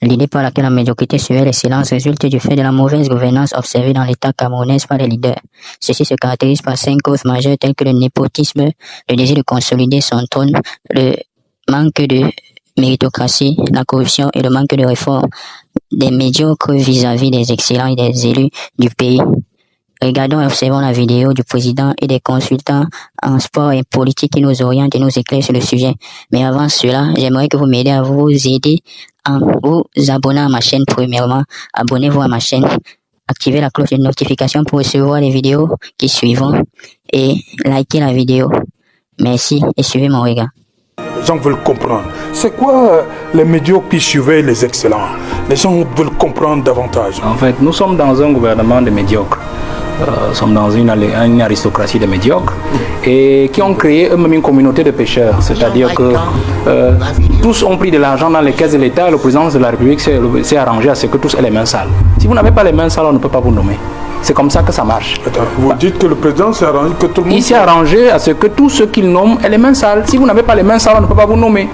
L'idée par laquelle la médiocrité surveille l'excellence résulte du fait de la mauvaise gouvernance observée dans l'État camerounais par les leaders. Ceci se caractérise par 5 causes majeures telles que le népotisme, le désir de consolider son trône, le manque de méritocratie, la corruption et le manque de réforme des médiocres vis-à-vis des excellents et des élus du pays. Regardons et observons la vidéo du président et des consultants en sport et politique qui nous orientent et nous éclairent sur le sujet. Mais avant cela, j'aimerais que vous m'aidiez à vous aider en vous abonnant à ma chaîne premièrement. Abonnez-vous à ma chaîne, activez la cloche de notification pour recevoir les vidéos qui suivront et likez la vidéo. Merci et suivez mon regard. Les gens veulent comprendre. C'est quoi les médiocres qui surveillent les excellents? Les gens veulent comprendre davantage. En fait, nous sommes dans un gouvernement de médiocres. Nous sommes dans une aristocratie de médiocres et qui ont créé eux-mêmes une communauté de pêcheurs. C'est-à-dire que tous ont pris de l'argent dans les caisses de l'État et le président de la République s'est arrangé à ce que tous aient les mains sales. Si vous n'avez pas les mains sales, on ne peut pas vous nommer. C'est comme ça que ça marche. Attends, vous dites que le président s'est arrangé, que tout le monde... Il s'est arrangé à ce que tous ceux qu'il nomme aient les mains sales. Si vous n'avez pas les mains sales, on ne peut pas vous nommer.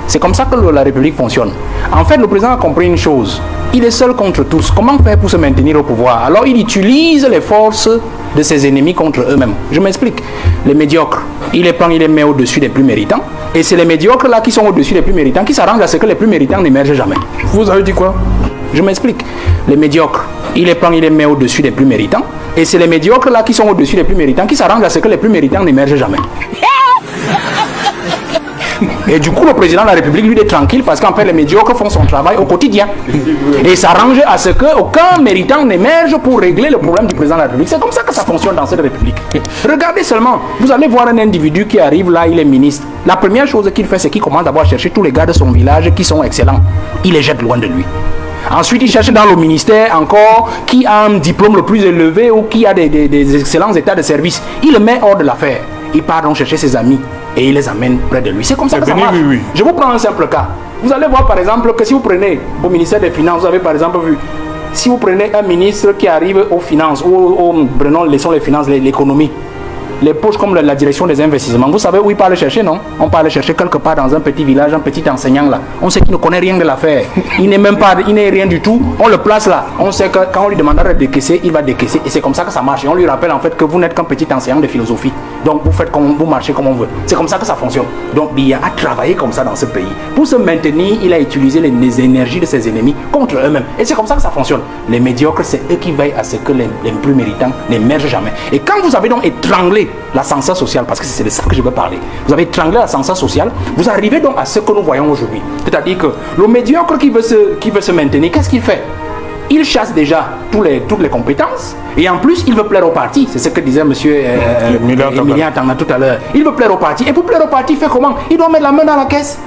C'est comme ça que la République fonctionne. En fait, le président a compris une chose. Il est seul contre tous. Comment faire pour se maintenir au pouvoir? Alors, il utilise les forces de ses ennemis contre eux-mêmes. Je m'explique. Les médiocres, il les prend, il les met au-dessus des plus méritants. Et c'est les médiocres là qui sont au-dessus des plus méritants qui s'arrangent à ce que les plus méritants n'émergent jamais. Vous avez dit quoi? Je m'explique. Les médiocres, il les prend, il les met au-dessus des plus méritants. Et c'est les médiocres là qui sont au-dessus des plus méritants qui s'arrangent à ce que les plus méritants n'émergent jamais. Et du coup, le président de la République, lui, est tranquille parce qu'en fait, les médiocres font son travail au quotidien. Et s'arrange à ce qu'aucun méritant n'émerge pour régler le problème du président de la République. C'est comme ça que ça fonctionne dans cette République. Regardez seulement, vous allez voir un individu qui arrive là, il est ministre. La première chose qu'il fait, c'est qu'il commence d'abord à chercher tous les gars de son village qui sont excellents. Il les jette loin de lui. Ensuite, il cherche dans le ministère encore qui a un diplôme le plus élevé ou qui a des excellents états de service. Il le met hors de l'affaire. Il part donc chercher ses amis et il les amène près de lui. C'est comme ça que ça marche. Oui. Je vous prends un simple cas. Vous allez voir par exemple que si vous prenez au ministère des Finances, vous avez par exemple vu, si vous prenez un ministre qui arrive aux finances, laissons les finances, l'économie, les poches comme la direction des investissements, vous savez où il part le chercher, non? On part le chercher quelque part dans un petit village, un petit enseignant là. On sait qu'il ne connaît rien de l'affaire. Il n'est rien du tout. On le place là. On sait que quand on lui demandera de décaisser, il va décaisser. Et c'est comme ça que ça marche. Et on lui rappelle en fait que vous n'êtes qu'un petit enseignant de philosophie. Donc vous marchez comme on veut. C'est comme ça que ça fonctionne. Donc il y a à travailler comme ça dans ce pays. Pour se maintenir, il a utilisé les énergies de ses ennemis contre eux-mêmes. Et c'est comme ça que ça fonctionne. Les médiocres, c'est eux qui veillent à ce que les plus méritants n'émergent jamais. Et quand vous avez donc étranglé l'ascenseur social, parce que c'est de ça que je veux parler, vous avez étranglé l'ascenseur social, vous arrivez donc à ce que nous voyons aujourd'hui. C'est-à-dire que le médiocre qui veut se maintenir, qu'est-ce qu'il fait? Il chasse déjà toutes les compétences et en plus il veut plaire au parti. C'est ce que disait monsieur Emilien Tanga tout à l'heure. Il veut plaire au parti. Et pour plaire au parti, il fait comment? Il doit mettre la main dans la caisse.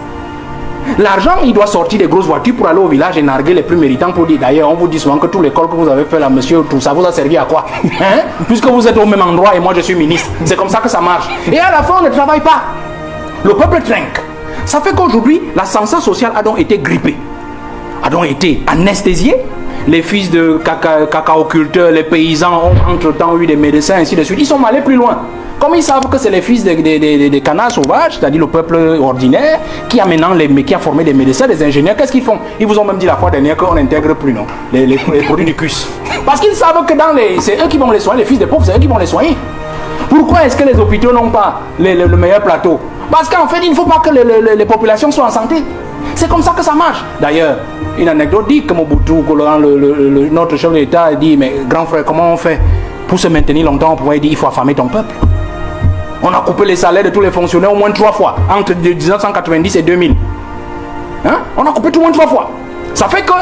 L'argent, il doit sortir des grosses voitures pour aller au village et narguer les plus méritants pour dire. D'ailleurs, on vous dit souvent que tout l'école que vous avez fait là, monsieur, tout ça vous a servi à quoi? Hein? Puisque vous êtes au même endroit et moi je suis ministre. C'est comme ça que ça marche. Et à la fin, on ne travaille pas. Le peuple trinque. Ça fait qu'aujourd'hui, l'ascenseur social a donc été grippé, a donc été anesthésié. Les fils de cacaoculteurs, les paysans ont entre-temps eu des médecins, ainsi de suite. Ils sont allés plus loin. Comme ils savent que c'est les fils des canards sauvages, c'est-à-dire le peuple ordinaire, qui a formé des médecins, des ingénieurs, qu'est-ce qu'ils font? Ils vous ont même dit la fois dernière qu'on n'intègre plus, non, les produits du CUS. Parce qu'ils savent que c'est eux qui vont les soigner, les fils des pauvres, c'est eux qui vont les soigner. Pourquoi est-ce que les hôpitaux n'ont pas le meilleur plateau? Parce qu'en fait, il ne faut pas que les populations soient en santé. C'est comme ça que ça marche. D'ailleurs, une anecdote dit que Mobutu, notre chef de l'État, dit, mais grand frère, comment on fait pour se maintenir longtemps? On pourrait dire, il faut affamer ton peuple. On a coupé les salaires de tous les fonctionnaires au moins 3 fois, entre 1990 et 2000. Hein? On a coupé tout au moins 3 fois. Ça fait que,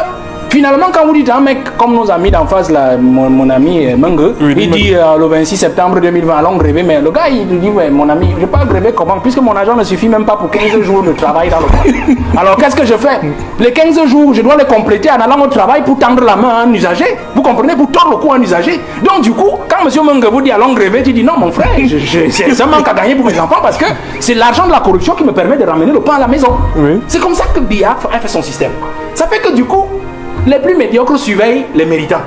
finalement, quand vous dites un mec comme nos amis d'en face, là, mon ami Menge, il dit le 26 septembre 2020, allons gréver, mais le gars, il dit, ouais, mon ami, je ne vais pas gréver comment? Puisque mon argent ne suffit même pas pour 15 jours de travail dans le mois. Alors, qu'est-ce que je fais? Les 15 jours, je dois les compléter en allant au travail pour tendre la main à un usager. Vous comprenez? Pour tordre le cou à un usager. Donc, du coup, quand M. Menge vous dit allons gréver, tu dis non, mon frère, c'est un manque à gagner pour mes enfants parce que c'est l'argent de la corruption qui me permet de ramener le pain à la maison. Oui. C'est comme ça que Biya a fait son système. Ça fait que du coup, les plus médiocres surveillent les méritants.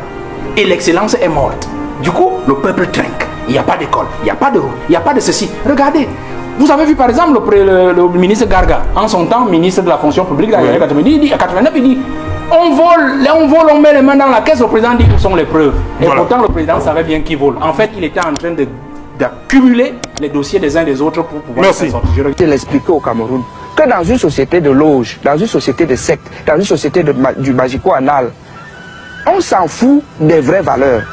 Et l'excellence est morte. Du coup, le peuple trinque. Il n'y a pas d'école, il n'y a pas de route, il n'y a pas de ceci. Regardez, vous avez vu par exemple le ministre Garga, en son temps ministre de la fonction publique, il dit, à 89, il dit on met les mains dans la caisse, le président dit où sont les preuves. Et Voilà. pourtant, le président savait bien qui vole. En fait, il était en train d'accumuler les dossiers des uns des autres pour pouvoir Merci. faire sortir. Je l'expliquer au Cameroun que dans une société de loge, dans une société de secte, dans une société du magico-anal, on s'en fout des vraies valeurs.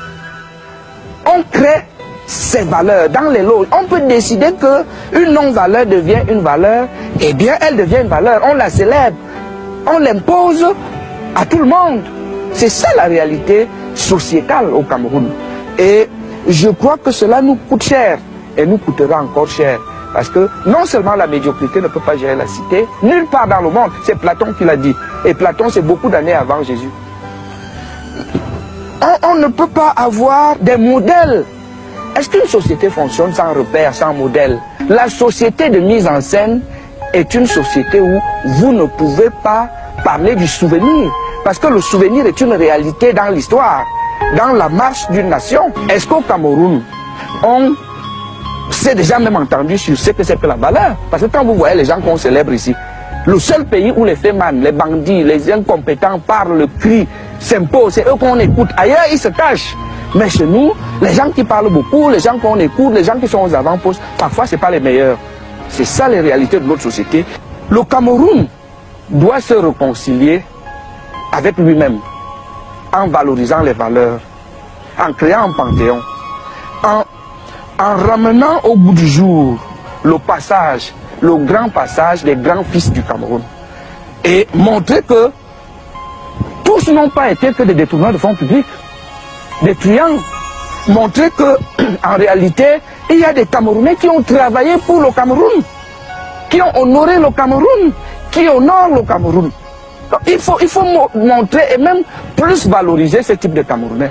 On crée ces valeurs dans les loges. On peut décider qu'une non-valeur devient une valeur, eh bien elle devient une valeur. On la célèbre, on l'impose à tout le monde. C'est ça la réalité sociétale au Cameroun. Et je crois que cela nous coûte cher et nous coûtera encore cher. Parce que non seulement la médiocrité ne peut pas gérer la cité, nulle part dans le monde, c'est Platon qui l'a dit. Et Platon, c'est beaucoup d'années avant Jésus. On ne peut pas avoir des modèles. Est-ce qu'une société fonctionne sans repère, sans modèle? La société de mise en scène est une société où vous ne pouvez pas parler du souvenir. Parce que le souvenir est une réalité dans l'histoire, dans la marche d'une nation. Est-ce qu'au Cameroun, on s'est déjà même entendu sur ce que c'est que la valeur? Parce que quand vous voyez les gens qu'on célèbre ici, le seul pays où les fémans, les bandits, les incompétents parlent, crient, s'imposent, c'est eux qu'on écoute. Ailleurs, ils se cachent. Mais chez nous, les gens qui parlent beaucoup, les gens qu'on écoute, les gens qui sont aux avant-postes, parfois ce n'est pas les meilleurs. C'est ça les réalités de notre société. Le Cameroun doit se réconcilier avec lui-même, en valorisant les valeurs, en créant un panthéon, en ramenant au bout du jour le passage, le grand passage des grands fils du Cameroun. Et montrer que tous n'ont pas été que des détourneurs de fonds publics, des truands. Montrer que, en réalité, il y a des Camerounais qui ont travaillé pour le Cameroun, qui ont honoré le Cameroun, qui honorent le Cameroun. Donc, il faut montrer et même plus valoriser ce type de Camerounais.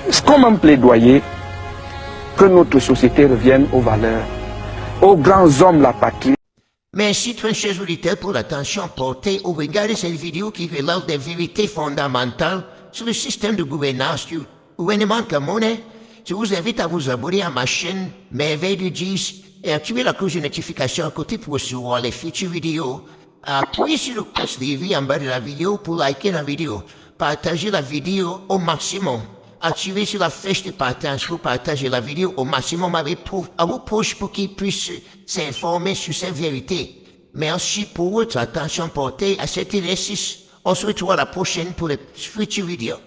C'est comme un plaidoyer que notre société revienne aux valeurs, aux grands hommes de la patrie. Merci, très chers auditeurs, pour l'attention portée au regard de cette vidéo qui révèle des vérités fondamentales sur le système de gouvernance du gouvernement camerounais. Je vous invite à vous abonner à ma chaîne Merveille du 10 et activer la cloche de notification à côté pour recevoir les futures vidéos. Appuyez sur le pouce levé en bas de la vidéo pour liker la vidéo. Partagez la vidéo au maximum. Activez sur la flèche de partage pour partager la vidéo au maximum à vos proches pour qu'ils puissent s'informer sur ces vérités. Merci pour votre attention portée à cet exercice. On se retrouve à la prochaine pour les futures vidéos.